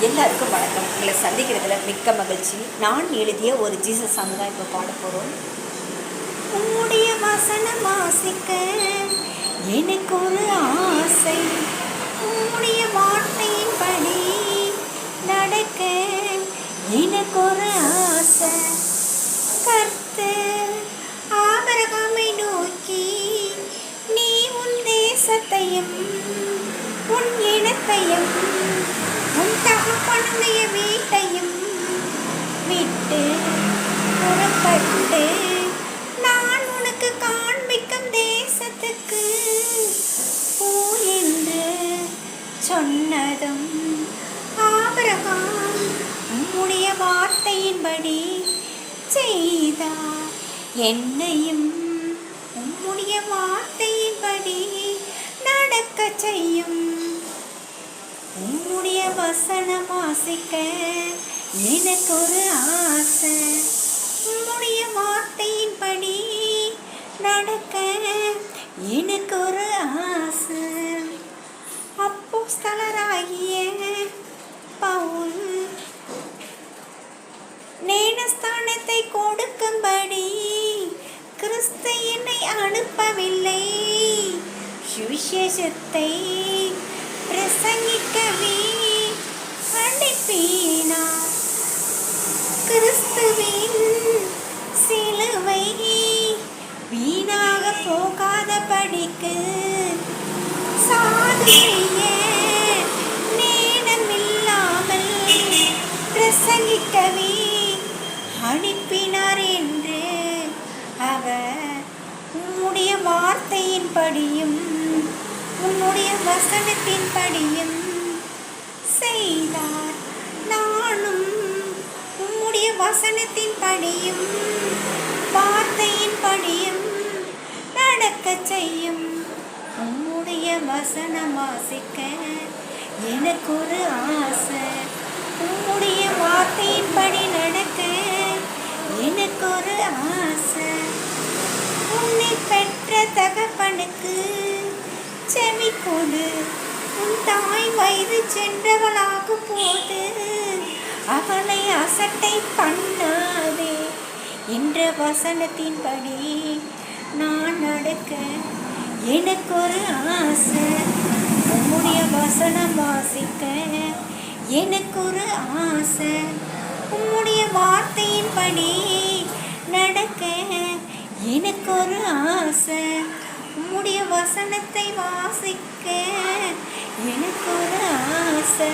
எல்லாருக்கும் வணக்கம். உங்களை சந்திக்கிறதுல மிக்க மகிழ்ச்சி. நான் எழுதிய ஒரு ஜீசஸ் சாங் தான் இப்போ பாட போகிறோம். உன்னுடைய வசனம் வாசிக்க எனக்கு ஒரு ஆசை, உன்னுடைய வார்த்தையின்படி நடக்க எனக்கு ஒரு ஆசை. கர்த்தர் ஆபிரகாமை நோக்கி நீ உன் தேசத்தையும் உன் இனத்தையும் உன் தகப்பனுடைய வீட்டையும் விட்டு புறப்பட்டு நான் உனக்கு காண்பிக்கும் தேசத்துக்கு போ என்று சொன்னதும் ஆபிரகாம் உம்முடைய வார்த்தையின்படி செய்தார். என்னையும் உம்முடைய வார்த்தையின்படி நடக்க செய்யும். உன்னுடைய வசனம் வாசிக்க எனக்கு ஒரு ஆசை, உன்னுடைய வார்த்தையின்படி நடக்க எனக்கு ஒரு ஆசை. அப்போஸ்தலராகிய பவுல் ஞானஸ்தானத்தை கொடுக்கும்படி கிறிஸ்து என்னை அனுப்பவில்லை, சுவிசேஷத்தை பிரசங்கிக்கவே அனுப்பினார். கிறிஸ்துவின் சிலுவை வீணாக போகாதபடிக்கு சாது செய்ய நேரமில்லாமல் பிரசங்கிக்கவே அனுப்பினார் என்று அவர் உம்முடைய வார்த்தையின்படியும் உன்னுடைய வசனத்தின்படியும் செய்தார். நானும் உம்முடைய வசனத்தின்படியும் வார்த்தையின்படியும் நடக்க செய்யும். உம்முடைய வசனம் வாசிக்க எனக்கு ஒரு ஆசை, உம்முடைய வார்த்தையின்படி நடக்க எனக்கு ஒரு ஆசை. உன்னை பெற்ற தகப்பனுக்கு செவி கொடு, உன் தாய் வயது சென்றவளாகும் போது அவளை அசட்டை பண்ணாதே என்ற வசனத்தின்படி நான் நடக்க எனக்கு ஒரு ஆசை. உம்முடைய வசனம் வாசிக்க எனக்கு ஒரு ஆசை, உம்முடைய வார்த்தையின்படி நடக்க எனக்கு ஒரு ஆசை. உம்முடைய வசனத்தை வாசிக்க எனக்கு ஒரு ஆசை.